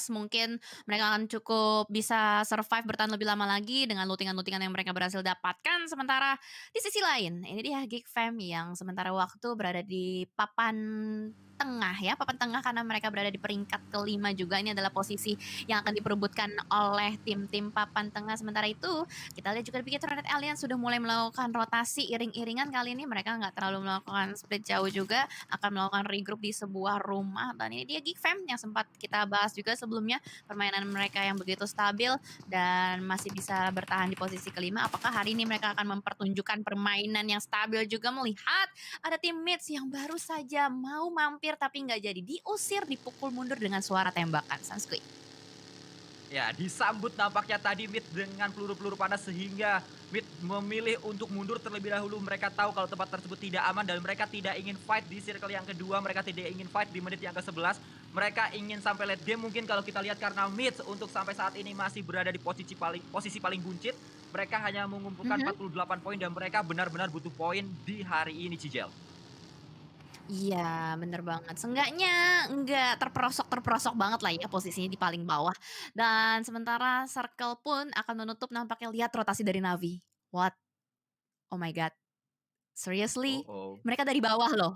Mits mungkin mereka akan cukup bisa survive bertahan lebih lama lagi dengan looting-an-looting yang mereka berhasil dapatkan. Sementara di sisi lain, ini dia Geek Fam yang sementara waktu berada di papan tengah ya, papan tengah karena mereka berada di peringkat kelima juga. Ini adalah posisi yang akan diperebutkan oleh tim-tim papan tengah. Sementara itu, kita lihat juga di Bigetron Red Alliance sudah mulai melakukan rotasi iring-iringan. Kali ini mereka nggak terlalu melakukan split jauh juga, akan melakukan regroup di sebuah rumah. Dan ini dia Geek Fam yang sempat kita bahas juga sebelumnya, permainan mereka yang begitu stabil dan masih bisa bertahan di posisi kelima. Apakah hari ini mereka akan mempertunjukkan permainan yang stabil juga, melihat ada tim Mits yang baru saja mau mampir tapi nggak jadi, diusir, dipukul mundur dengan suara tembakan. Sanskui. Ya, disambut nampaknya tadi Mid dengan peluru-peluru panas sehingga Mid memilih untuk mundur terlebih dahulu. Mereka tahu kalau tempat tersebut tidak aman dan mereka tidak ingin fight di circle yang kedua. Mereka tidak ingin fight di menit yang ke-11. Mereka ingin sampai late game mungkin kalau kita lihat karena Mid untuk sampai saat ini masih berada di posisi paling buncit. Mereka hanya mengumpulkan 48 poin dan mereka benar-benar butuh poin di hari ini, Cijel. Iya, bener banget. Seenggaknya nggak terperosok-terperosok banget lah ya posisinya di paling bawah. Dan sementara Circle pun akan menutup nampaknya, lihat rotasi dari Navi. What? Oh my god. Oh, Seriously? oh. Mereka dari bawah loh.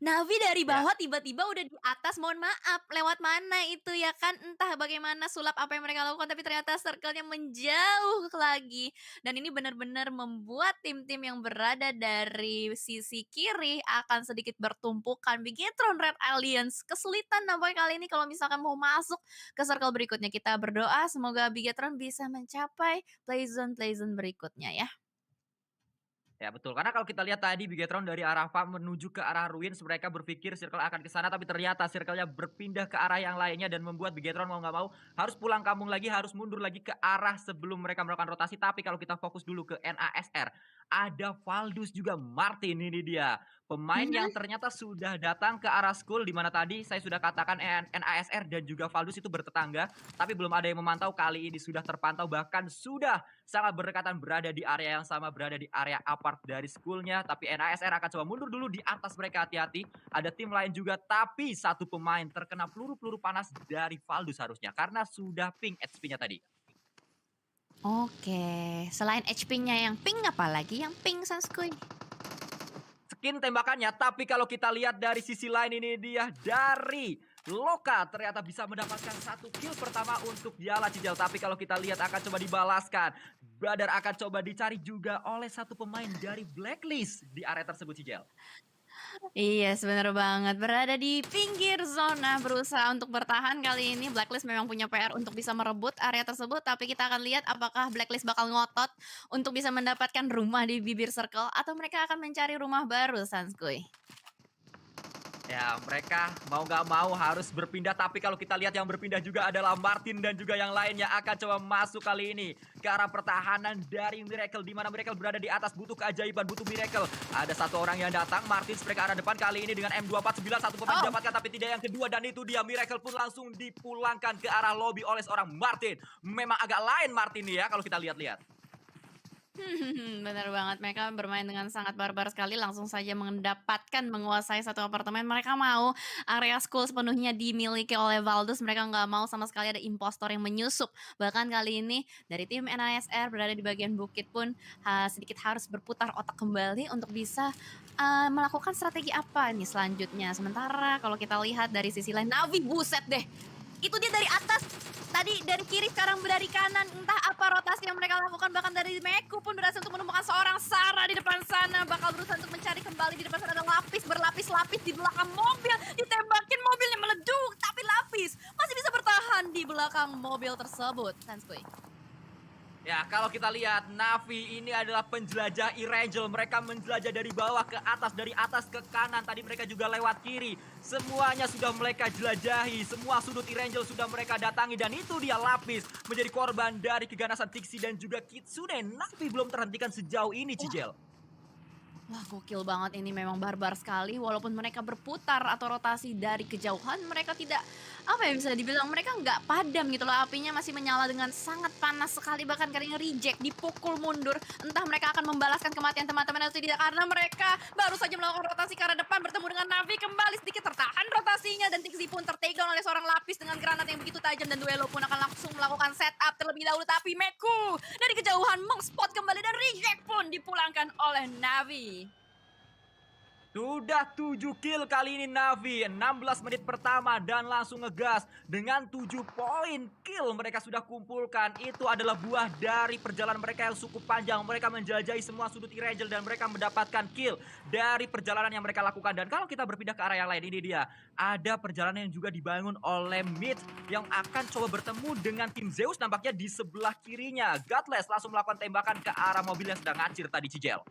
Navi dari Ya, bawah tiba-tiba udah di atas, mohon maaf, lewat mana itu ya kan? Entah bagaimana sulap apa yang mereka lakukan, tapi ternyata circle-nya menjauh lagi. Dan ini benar-benar membuat tim-tim yang berada dari sisi kiri akan sedikit bertumpukan. Bigetron Red Alliance kesulitan nampaknya kali ini kalau misalkan mau masuk ke circle berikutnya. Kita berdoa semoga Bigetron bisa mencapai play zone berikutnya ya. ya betul, karena kalau kita lihat tadi Bigetron dari arah farm menuju ke arah Ruins, mereka berpikir circle akan ke sana, tapi ternyata circle-nya berpindah ke arah yang lainnya dan membuat Bigetron mau nggak mau harus pulang kampung lagi, harus mundur lagi ke arah sebelum mereka melakukan rotasi. Tapi kalau kita fokus dulu ke NASR, ada Valdus juga Martin, ini dia. Pemain yang ternyata sudah datang ke arah school, di mana tadi saya sudah katakan NASR dan juga Valdus itu bertetangga, tapi belum ada yang memantau. Kali ini sudah terpantau, bahkan sudah sangat berdekatan berada di area yang sama, berada di area apart dari schoolnya. Tapi NASR akan coba mundur dulu di atas mereka, hati-hati. Ada tim lain juga, tapi satu pemain terkena peluru-peluru panas dari Valdus harusnya, karena sudah ping HP-nya tadi. Oke, selain HP-nya yang pink, apa lagi yang pink, Sanskui? Skin tembakannya, tapi kalau kita lihat dari sisi lain, ini dia dari Loka ternyata bisa mendapatkan satu kill pertama untuk Yala, Cijel. Tapi kalau kita lihat akan coba dibalaskan. Badar akan coba dicari juga oleh satu pemain dari Blacklist di area tersebut, Cijel. Iya, sebenar banget. Berada di pinggir zona, berusaha untuk bertahan. Kali ini Blacklist memang punya PR untuk bisa merebut area tersebut, tapi kita akan lihat apakah Blacklist bakal ngotot untuk bisa mendapatkan rumah di bibir circle, atau mereka akan mencari rumah baru, Sanskui. Ya, mereka mau nggak mau harus berpindah. Tapi kalau kita lihat yang berpindah juga adalah Martin dan juga yang lainnya akan coba masuk kali ini ke arah pertahanan dari Miracle, di mana Miracle berada di atas, butuh keajaiban, butuh Miracle. Ada satu orang yang datang, Martin mereka arah depan kali ini dengan M249, satu pemain didapatkan tapi tidak yang kedua, dan itu dia Miracle pun langsung dipulangkan ke arah lobby oleh seorang Martin. Memang agak lain Martin nih ya kalau kita lihat-lihat. Benar banget, mereka bermain dengan sangat barbar sekali, langsung saja mendapatkan menguasai satu apartemen. Mereka mau area school sepenuhnya dimiliki oleh Valdus, mereka nggak mau sama sekali ada impostor yang menyusup. Bahkan kali ini dari tim NASR berada di bagian bukit pun sedikit harus berputar otak kembali untuk bisa melakukan strategi apa nih selanjutnya. Sementara kalau kita lihat dari sisi lain, Navi, buset deh, itu dia dari atas, tadi dari kiri sekarang dari kanan, entah apa rotasi yang mereka lakukan. Bahkan dari Meku pun berhasil untuk menemukan seorang Sarah di depan sana, bakal berusaha untuk mencari kembali. Di depan sana ada lapis berlapis-lapis di belakang mobil, ditembakin, mobilnya meleduk, tapi lapis masih bisa bertahan di belakang mobil tersebut, Sanskui. Ya, kalau kita lihat Navi ini adalah penjelajah Erangel. Mereka menjelajah dari bawah ke atas, dari atas ke kanan. Tadi mereka juga lewat kiri. Semuanya sudah mereka jelajahi. Semua sudut Erangel sudah mereka datangi. Dan itu dia Lapis menjadi korban dari keganasan Tixi dan juga Kitsune. Navi belum terhentikan sejauh ini, Cijel. Wah, gokil banget ini memang barbar sekali walaupun mereka berputar atau rotasi dari kejauhan, mereka tidak, apa ya, bisa dibilang mereka nggak padam gitu loh, apinya masih menyala dengan sangat panas sekali, bahkan kadang reject, dipukul mundur, entah mereka akan membalaskan kematian teman-teman atau tidak, karena mereka baru saja melakukan rotasi ke arah depan bertemu dengan Navi, kembali sedikit tertahan rotasinya dan Tixi pun ter-take down oleh seorang lapis dengan granat yang begitu tajam dan Duelo pun akan langsung melakukan setup terlebih dahulu, tapi Meku dari kejauhan meng-spot kembali dan reject pun dipulangkan oleh Navi. Sudah 7 kill kali ini Navi, 16 menit pertama dan langsung ngegas dengan 7 poin kill mereka sudah kumpulkan. Itu adalah buah dari perjalanan mereka yang cukup panjang. Mereka menjelajahi semua sudut Irangel dan mereka mendapatkan kill dari perjalanan yang mereka lakukan. Dan kalau kita berpindah ke arah yang lain, ini dia. Ada perjalanan yang juga dibangun oleh Mid yang akan coba bertemu dengan tim Zeus nampaknya di sebelah kirinya. Godless langsung melakukan tembakan ke arah mobil yang sedang ngacir tadi Cicel.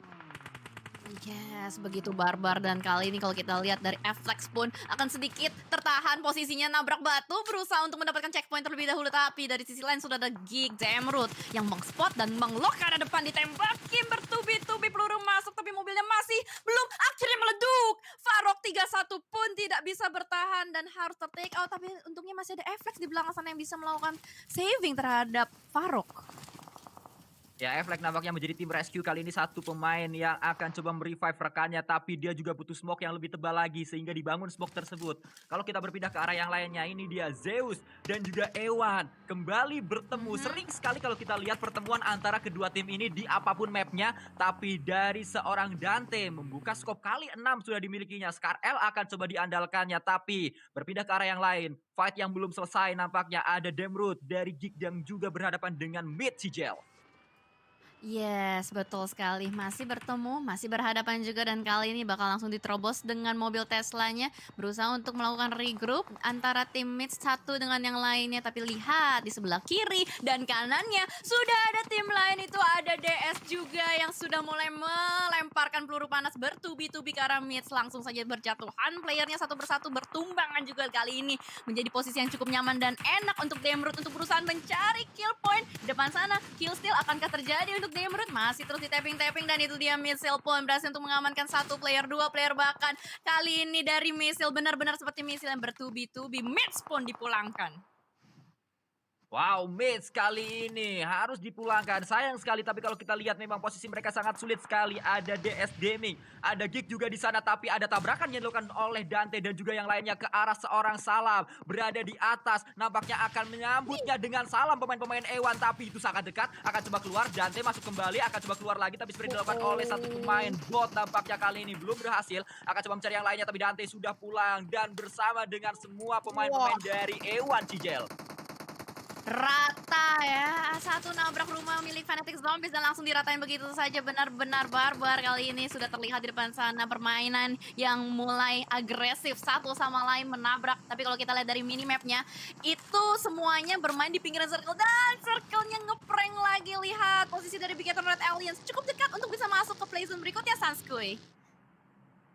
Yes, begitu barbar dan kali ini kalau kita lihat dari Flex pun akan sedikit tertahan posisinya nabrak batu berusaha untuk mendapatkan checkpoint terlebih dahulu, tapi dari sisi lain sudah ada Geek Zemrud yang meng-spot dan meng-lock ke arah depan, ditembakin bertubi-tubi peluru masuk tapi mobilnya masih belum akhirnya meleduk. Farok 31 pun tidak bisa bertahan dan harus ter-take out, tapi untungnya masih ada Flex di belakang sana yang bisa melakukan saving terhadap Farok. Ya, Eflek nampaknya menjadi tim rescue kali ini, satu pemain yang akan coba merevive rekannya, tapi dia juga butuh smoke yang lebih tebal lagi sehingga dibangun smoke tersebut. Kalau kita berpindah ke arah yang lainnya, ini dia Zeus dan juga Ewan kembali bertemu. Sering sekali kalau kita lihat pertemuan antara kedua tim ini di apapun mapnya, tapi dari seorang Dante membuka scope kali 6 sudah dimilikinya. Scar-L akan coba diandalkannya, tapi berpindah ke arah yang lain. Fight yang belum selesai nampaknya, ada Demrud dari Geek yang juga berhadapan dengan Mid Cigel. Yes, betul sekali. Masih bertemu, masih berhadapan juga dan kali ini bakal langsung diterobos dengan mobil Teslanya berusaha untuk melakukan regroup antara teammates satu dengan yang lainnya. Tapi lihat di sebelah kiri dan kanannya sudah ada tim lain, itu ada DS juga yang sudah mulai melemparkan peluru panas bertubi-tubi ke arah mids. Langsung saja berjatuhan, playernya satu persatu bertumbangan juga kali ini menjadi posisi yang cukup nyaman dan enak untuk Demrut untuk berusaha mencari kill point di depan sana. Kill steal akankah terjadi untuk Demrut? Masih terus di tapping-tapping dan itu dia Misil pun berhasil untuk mengamankan satu player, dua player, bahkan kali ini dari Misil benar-benar seperti misil yang bertubi-tubi. Mids pun dipulangkan. Wow, Mage kali ini harus dipulangkan. Sayang sekali, tapi kalau kita lihat memang posisi mereka sangat sulit sekali. Ada DS Gaming, ada Geek juga di sana, tapi ada tabrakan yang dilakukan oleh Dante dan juga yang lainnya ke arah seorang Salam. Berada di atas, nampaknya akan menyambutnya dengan salam pemain-pemain Ewan, tapi itu sangat dekat. Akan coba keluar, Dante masuk kembali, akan coba keluar lagi, tapi seperti dilakukan oleh satu pemain bot. Nampaknya kali ini belum berhasil. Akan coba mencari yang lainnya, tapi Dante sudah pulang dan bersama dengan semua pemain-pemain dari Ewan Cigel. Rata ya, satu nabrak rumah milik Fnatic Zombies dan langsung diratain begitu saja. Benar-benar barbar kali ini, sudah terlihat di depan sana permainan yang mulai agresif, satu sama lain menabrak. Tapi kalau kita lihat dari minimapnya, itu semuanya bermain di pinggiran circle dan circle-nya ngeprank lagi. Lihat posisi dari Bigetron Red Aliens cukup dekat untuk bisa masuk ke play zone berikutnya, Sanskuy.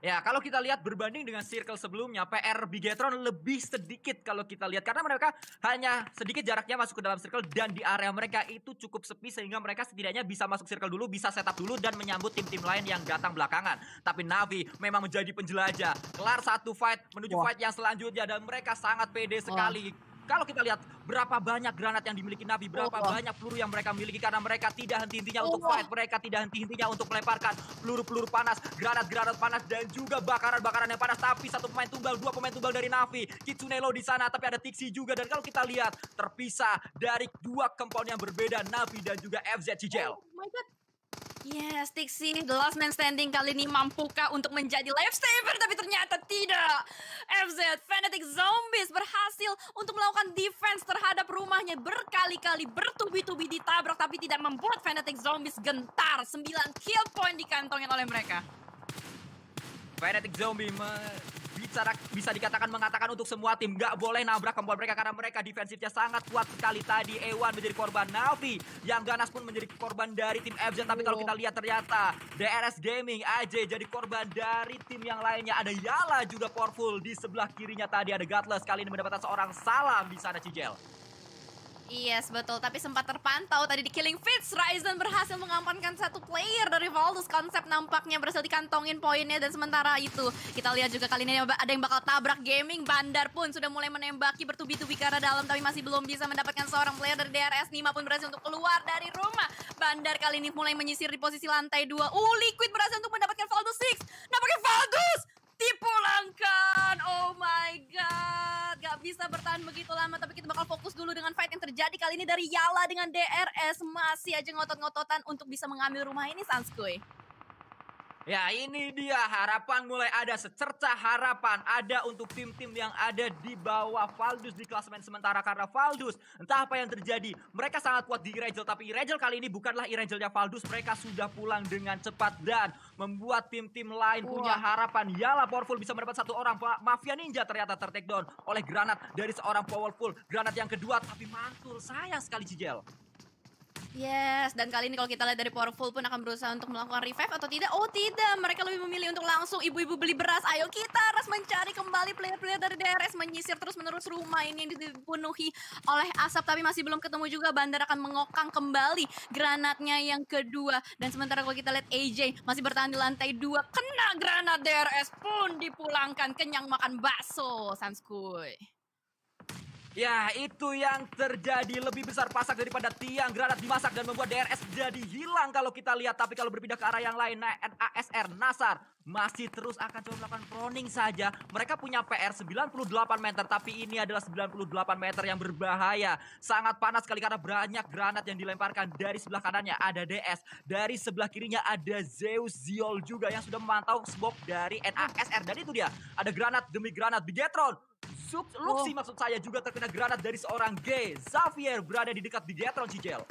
Ya, kalau kita lihat berbanding dengan circle sebelumnya, PR Bigetron lebih sedikit kalau kita lihat. Karena mereka hanya sedikit jaraknya masuk ke dalam circle dan di area mereka itu cukup sepi sehingga mereka setidaknya bisa masuk circle dulu, bisa setup dulu dan menyambut tim-tim lain yang datang belakangan. Tapi Navi memang menjadi penjelajah. Kelar satu fight menuju fight yang selanjutnya dan mereka sangat pede sekali. Kalau kita lihat berapa banyak granat yang dimiliki Navi, berapa banyak peluru yang mereka miliki karena mereka tidak henti-hentinya untuk fight, mereka tidak henti-hentinya untuk melemparkan peluru-peluru panas, granat-granat panas dan juga bakaran-bakaran yang panas. Tapi satu pemain tumbal, dua pemain tumbal dari Navi, Kitsunelo di sana, tapi ada Tixi juga. Dan kalau kita lihat terpisah dari dua kompon yang berbeda, Navi dan juga FZ Cigel. Oh my god. Yes, Tixi, the last man standing kali ini mampukah untuk menjadi lifesaver? Tapi ternyata tidak. FZ, Fnatic Zombies berhasil untuk melakukan defense terhadap rumahnya. Berkali-kali bertubi-tubi ditabrak, tapi tidak membuat Fnatic Zombies gentar. 9 kill point dikantongin oleh mereka. Fnatic Zombie bisa dikatakan mengatakan untuk semua tim gak boleh nabrak kompon mereka karena mereka defensifnya sangat kuat sekali. Tadi Ewan menjadi korban, Navi yang ganas pun menjadi korban dari tim FZ. Tapi kalau kita lihat ternyata DRS Gaming, AJ jadi korban dari tim yang lainnya. Ada Yala juga powerful di sebelah kirinya, tadi ada Godless kali ini mendapatkan seorang salam di sana Cigel. Yes, betul. Tapi sempat terpantau tadi di Killing Fields, Ryzen berhasil mengamankan satu player dari Valdus. Konsep nampaknya berhasil dikantongin poinnya dan sementara itu kita lihat juga kali ini ada yang bakal tabrak gaming. Bandar pun sudah mulai menembaki bertubi-tubi ke arah dalam tapi masih belum bisa mendapatkan seorang player dari DRS. Nima pun berhasil untuk keluar dari rumah. Bandar kali ini mulai menyisir di posisi lantai 2. Liquid berhasil untuk mendapatkan Valdus 6. Nampaknya Valdus dipulangkan. Oh my god, gak bisa bertahan begitu lama. Tapi kita bakal fokus dulu dengan fight yang terjadi kali ini dari Yala dengan DRS. Masih aja ngotot-ngototan untuk bisa mengambil rumah ini, Sanskuy. Ya ini dia harapan mulai ada, secercah harapan ada untuk tim-tim yang ada di bawah Valdus di klasemen sementara. Karena Valdus entah apa yang terjadi, mereka sangat kuat di Iragel, tapi Iragel kali ini bukanlah Iragelnya Valdus. Mereka sudah pulang dengan cepat dan membuat tim-tim lain punya harapan. Yala Powerful bisa mendapat satu orang, Mafia Ninja ternyata tertake down oleh granat dari seorang Powerful. Granat yang kedua tapi mantul, sayang sekali Cigel. Yes, dan kali ini kalau kita lihat dari Powerful pun akan berusaha untuk melakukan revive atau tidak. Oh tidak, mereka lebih memilih untuk langsung ibu-ibu beli beras. Ayo kita harus mencari kembali player-player dari DRS, menyisir terus-menerus rumah ini yang dipenuhi oleh asap. Tapi masih belum ketemu juga. Bandar akan mengokang kembali granatnya yang kedua. Dan sementara kalau kita lihat AJ masih bertahan di lantai 2. Kena granat DRS pun dipulangkan, kenyang makan bakso, Sanskuy. Ya itu yang terjadi, lebih besar pasak daripada tiang. Granat dimasak dan membuat DRS jadi hilang kalau kita lihat. Tapi kalau berpindah ke arah yang lain, nah NASR Nasar masih terus akan coba melakukan proning saja. Mereka punya PR 98 meter, tapi ini adalah 98 meter yang berbahaya. Sangat panas sekali karena banyak granat yang dilemparkan. Dari sebelah kanannya ada DS, dari sebelah kirinya ada Zeus Ziol juga yang sudah memantau smoke dari NASR. Dan itu dia, ada granat demi granat. Bigetron Luxi maksud saya juga terkena granat dari seorang G. Xavier berada di dekat Bigetron, Cigel.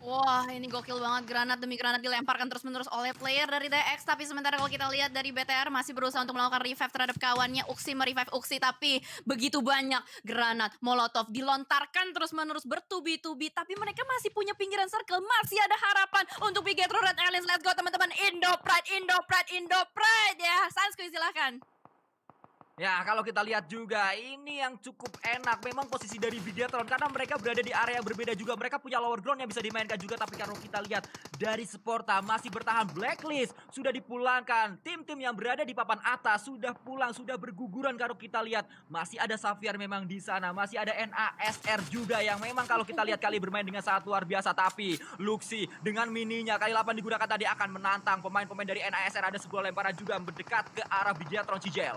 Wah, ini gokil banget, granat demi granat dilemparkan terus-menerus oleh player dari DX. Tapi sementara kalau kita lihat dari BTR masih berusaha untuk melakukan revive terhadap kawannya. Uxi merevive Uxi, tapi begitu banyak granat Molotov dilontarkan terus-menerus bertubi-tubi. Tapi mereka masih punya pinggiran circle, masih ada harapan untuk Bigetron Red Aliens. Let's go teman-teman, Indo Pride, Indo Pride, Indo Pride ya. Sanskuy silahkan. Ya, kalau kita lihat juga, ini yang cukup enak. Memang posisi dari Bigetron, karena mereka berada di area yang berbeda juga. Mereka punya lower ground yang bisa dimainkan juga. Tapi kalau kita lihat dari Sporta, masih bertahan. Blacklist sudah dipulangkan. Tim-tim yang berada di papan atas sudah pulang, sudah berguguran. Kalau kita lihat, masih ada Xavier memang di sana. Masih ada NASR juga yang memang kalau kita lihat kali bermain dengan sangat luar biasa. Tapi Luxi dengan mininya, kali 8 digunakan tadi akan menantang pemain-pemain dari NASR. Ada sebuah lemparan juga mendekat ke arah Bigetron, Cigel.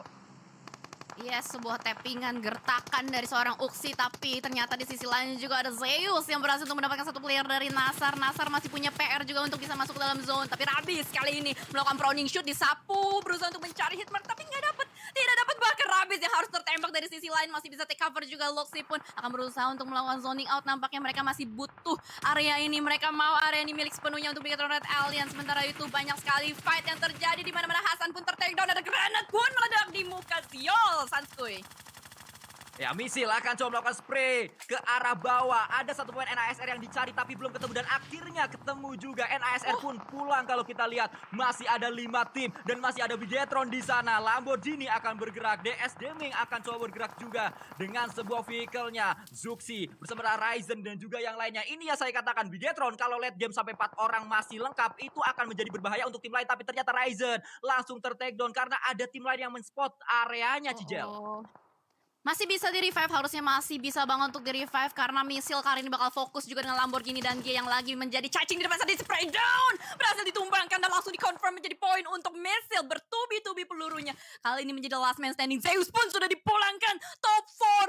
Yes, sebuah tappingan gertakan dari seorang Uxi. Tapi ternyata di sisi lain juga ada Zeus yang berhasil untuk mendapatkan satu player dari Nasar. Nasar masih punya PR juga untuk bisa masuk ke dalam zone. Tapi Rabis kali ini melakukan proning shoot, disapu, berusaha untuk mencari hitmark, tapi nggak dapat. Tidak dapat, bahkan Rabis yang harus tertembak dari sisi lain masih bisa take cover juga. Luxi pun akan berusaha untuk melakukan zoning out. Nampaknya mereka masih butuh area ini. Mereka mau area ini milik sepenuhnya untuk Bigetron Red Alliance. Sementara itu banyak sekali fight yang terjadi di mana-mana. Hasan pun tertake down, ada granat pun meledak di muka Ziol. Sanskuy. Ya, misil akan coba melakukan spray ke arah bawah. Ada satu pemain NASR yang dicari tapi belum ketemu. Dan akhirnya ketemu juga. NASR pun pulang kalau kita lihat. Masih ada 5 tim. Dan masih ada Bigetron di sana. Lamborghini akan bergerak. DS Gaming akan coba bergerak juga. Dengan sebuah vehicle-nya. Zuxi bersama Ryzen dan juga yang lainnya. Ini ya saya katakan. Bigetron kalau late game sampai 4 orang masih lengkap. Itu akan menjadi berbahaya untuk tim lain. Tapi ternyata Ryzen langsung ter-take down. Karena ada tim lain yang men-spot areanya, Cigel. Masih bisa di-revive, harusnya masih bisa banget untuk di-revive. Karena misil kali ini bakal fokus juga dengan Lamborghini dan G yang lagi menjadi cacing di depan saat di spray down. Berhasil ditumbangkan dan langsung di-confirm menjadi poin untuk misil. Bertubi-tubi pelurunya. Kali ini menjadi last man standing. Zeus pun sudah dipulangkan. Top 4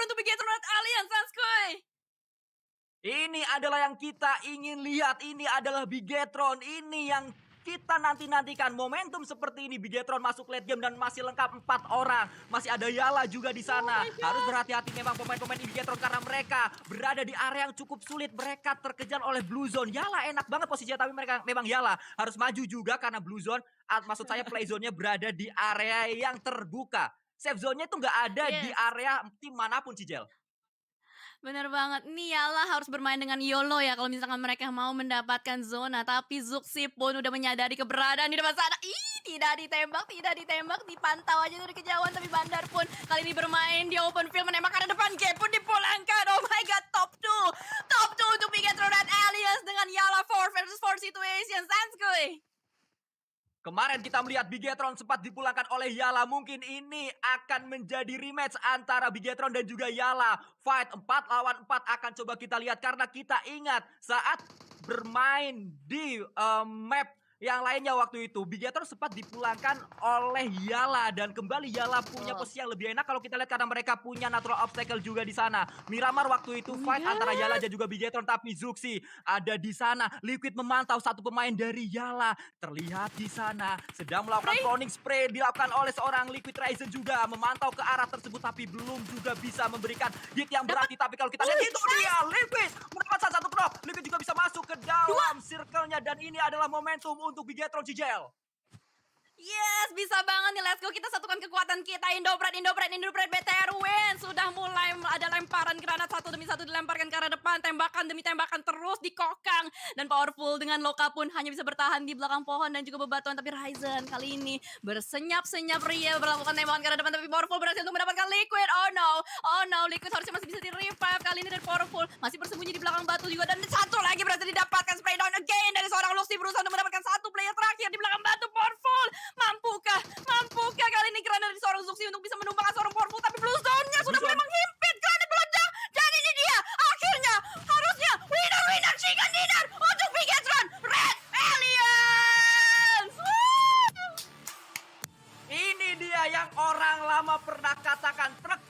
untuk Bigetron Red Alliance, Sanskuy. Ini adalah yang kita ingin lihat. Ini adalah Bigetron. Ini yang kita nanti-nantikan. Momentum seperti ini. Bigetron masuk late game dan masih lengkap 4 orang. Masih ada Yala juga di sana. Harus berhati-hati memang pemain-pemain Bigetron karena mereka berada di area yang cukup sulit. Mereka terkejar oleh Blue Zone. Yala enak banget posisinya, tapi mereka memang Yala harus maju juga karena Blue Zone, maksud saya play zone-nya berada di area yang terbuka. Safe zone-nya itu nggak ada di area tim manapun, Cigel. Bener banget, nih Yala harus bermain dengan YOLO ya kalau misalkan mereka mau mendapatkan zona. Tapi Zuxi pun udah menyadari keberadaan di depan sana. Tidak ditembak, dipantau aja dari kejauhan. Tapi Bandar pun kali ini bermain di open field, menembak ke depan. Gap pun dipulangkan, oh my god, top Kemarin kita melihat Bigetron sempat dipulangkan oleh Yala. Mungkin ini akan menjadi rematch antara Bigetron dan juga Yala. Fight 4 lawan 4 akan coba kita lihat. Karena kita ingat saat bermain di map yang lainnya waktu itu, Bigetron sempat dipulangkan oleh Yala dan kembali Yala punya Betul. posisi yang lebih enak kalau kita lihat karena mereka punya natural obstacle juga di sana. Miramar waktu itu Oh my fight antara Yala god. dan juga Bigetron tapi Zuxi ada di sana. Liquid memantau satu pemain dari Yala terlihat di sana sedang melakukan Spray. cloning spray dilakukan oleh seorang Liquid Ryzen juga memantau ke arah tersebut tapi belum juga bisa memberikan hit yang Dapat. berarti. Tapi kalau kita lihat itu dia Liquid mendapat satu knock. Liquid juga bisa masuk ke dalam circle-nya dan ini adalah momentum untuk Bigetron Cijel. Yes, bisa banget nih. Let's go. Kita satukan kekuatan kita. Indopret BTR win. Sudah mulai ada lemparan granat satu demi satu dilemparkan ke arah depan. Tembakan demi tembakan terus dikokang. Dan Powerful dengan Loka pun hanya bisa bertahan di belakang pohon dan juga bebatuan. Tapi Ryzen kali ini bersenyap-senyap ria melakukan tembakan ke arah depan. Tapi Powerful berhasil untuk mendapatkan Liquid. Oh no. Liquid harusnya masih bisa di-revive. Kali ini dari Powerful masih bersembunyi di belakang batu juga. Dan satu lagi berhasil didapatkan. Spray down again dari seorang Luxy berusaha untuk mendapatkan satu player terakhir di belakang batu. Powerful Mampukah kali ini Granat dari seorang Zuxi untuk bisa menumbangkan seorang Powerful. Tapi Blue Zone-nya sudah mulai menghimpit. Granat meledak. Dan ini dia akhirnya harusnya winner chicken dinner untuk Bigetron Red Aliens. Ini dia yang orang lama pernah katakan truk